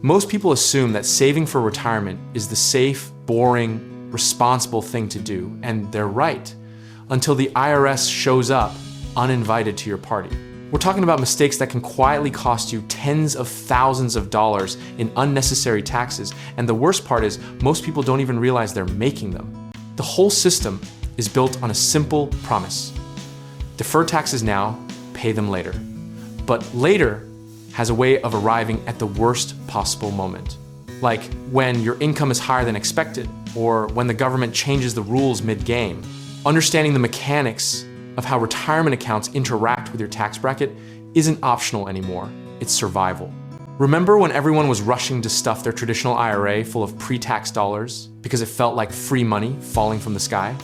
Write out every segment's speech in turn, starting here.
Most people assume that saving for retirement is the safe, boring, responsible thing to do, and they're right, until the IRS shows up uninvited to your party. We're talking about mistakes that can quietly cost you tens of thousands of dollars in unnecessary taxes, and the worst part is most people don't even realize they're making them. The whole system is built on a simple promise. Defer taxes now, pay them later. But later has a way of arriving at the worst possible moment. Like when your income is higher than expected, or when the government changes the rules mid-game. Understanding the mechanics of how retirement accounts interact with your tax bracket isn't optional anymore, it's survival. Remember when everyone was rushing to stuff their traditional IRA full of pre-tax dollars because it felt like free money falling from the sky?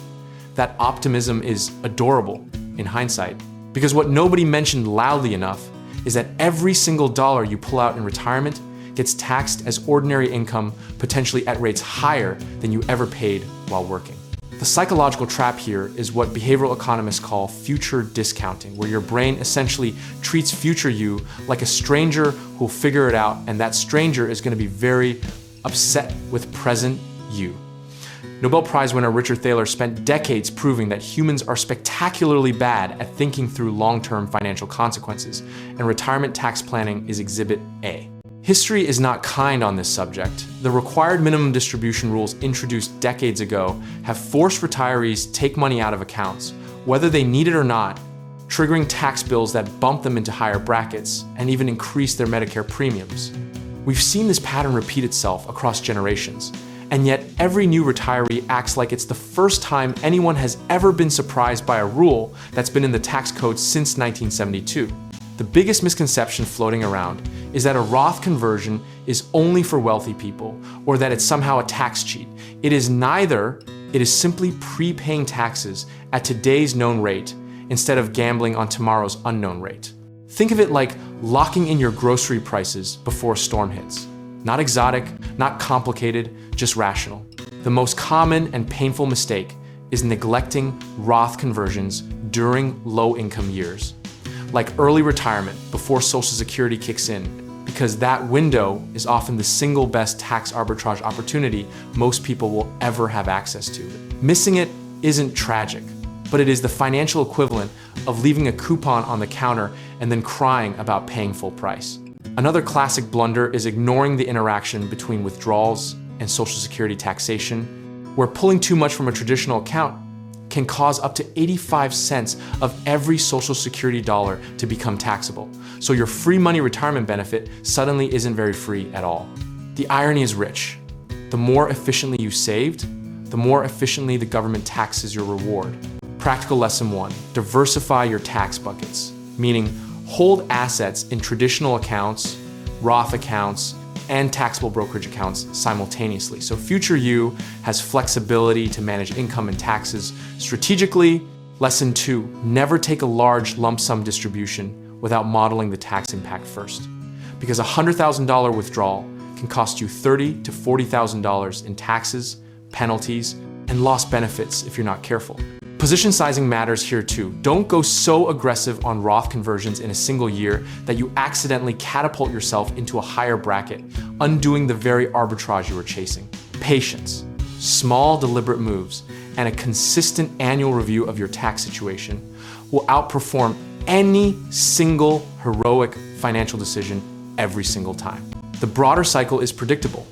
That optimism is adorable in hindsight, because what nobody mentioned loudly enough is that every single dollar you pull out in retirement gets taxed as ordinary income, potentially at rates higher than you ever paid while working. The psychological trap here is what behavioral economists call future discounting, where your brain essentially treats future you like a stranger who'll figure it out, and that stranger is going to be very upset with present you. Nobel Prize winner Richard Thaler spent decades proving that humans are spectacularly bad at thinking through long-term financial consequences, and retirement tax planning is Exhibit A. History is not kind on this subject. The required minimum distribution rules introduced decades ago have forced retirees to take money out of accounts, whether they need it or not, triggering tax bills that bump them into higher brackets and even increase their Medicare premiums. We've seen this pattern repeat itself across generations, and yet every new retiree acts like it's the first time anyone has ever been surprised by a rule that's been in the tax code since 1972. The biggest misconception floating around is that a Roth conversion is only for wealthy people, or that it's somehow a tax cheat. It is neither. It is simply prepaying taxes at today's known rate instead of gambling on tomorrow's unknown rate. Think of it like locking in your grocery prices before a storm hits. Not exotic, not complicated, just rational. The most common and painful mistake is neglecting Roth conversions during low-income years, like early retirement before Social Security kicks in, because that window is often the single best tax arbitrage opportunity most people will ever have access to. Missing it isn't tragic, but it is the financial equivalent of leaving a coupon on the counter and then crying about paying full price. Another classic blunder is ignoring the interaction between withdrawals and Social Security taxation, where pulling too much from a traditional account can cause up to 85 cents of every Social Security dollar to become taxable. So your free money retirement benefit suddenly isn't very free at all. The irony is rich. The more efficiently you saved, the more efficiently the government taxes your reward. Practical lesson 1, diversify your tax buckets, meaning hold assets in traditional accounts, Roth accounts, and taxable brokerage accounts simultaneously. So future you has flexibility to manage income and taxes strategically. Lesson 2, never take a large lump sum distribution without modeling the tax impact first. Because a $100,000 withdrawal can cost you $30,000 to $40,000 in taxes, penalties, and lost benefits if you're not careful. Position sizing matters here too. Don't go so aggressive on Roth conversions in a single year that you accidentally catapult yourself into a higher bracket, undoing the very arbitrage you were chasing. Patience, small deliberate moves, and a consistent annual review of your tax situation will outperform any single heroic financial decision every single time. The broader cycle is predictable.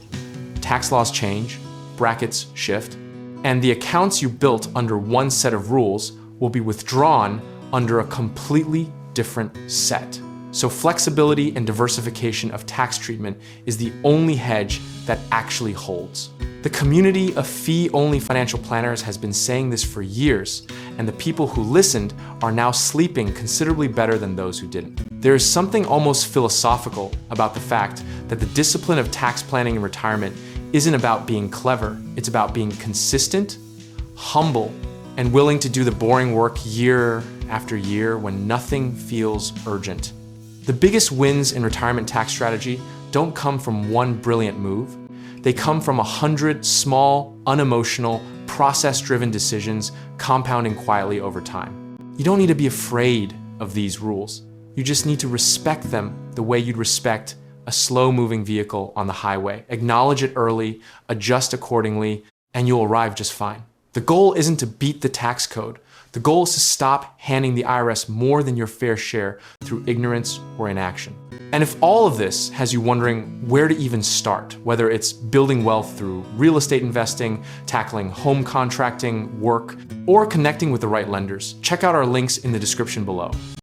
Tax laws change, brackets shift, and the accounts you built under one set of rules will be withdrawn under a completely different set. So flexibility and diversification of tax treatment is the only hedge that actually holds. The community of fee-only financial planners has been saying this for years, and the people who listened are now sleeping considerably better than those who didn't. There is something almost philosophical about the fact that the discipline of tax planning in retirement isn't about being clever, it's about being consistent, humble, and willing to do the boring work year after year when nothing feels urgent. The biggest wins in retirement tax strategy don't come from one brilliant move. They come from 100 small, unemotional, process-driven decisions compounding quietly over time. You don't need to be afraid of these rules. You just need to respect them the way you'd respect a a slow-moving vehicle on the highway. Acknowledge it early, adjust accordingly, and you'll arrive just fine. The goal isn't to beat the tax code. The goal is to stop handing the IRS more than your fair share through ignorance or inaction. And if all of this has you wondering where to even start, whether it's building wealth through real estate investing, tackling home contracting, work, or connecting with the right lenders, check out our links in the description below.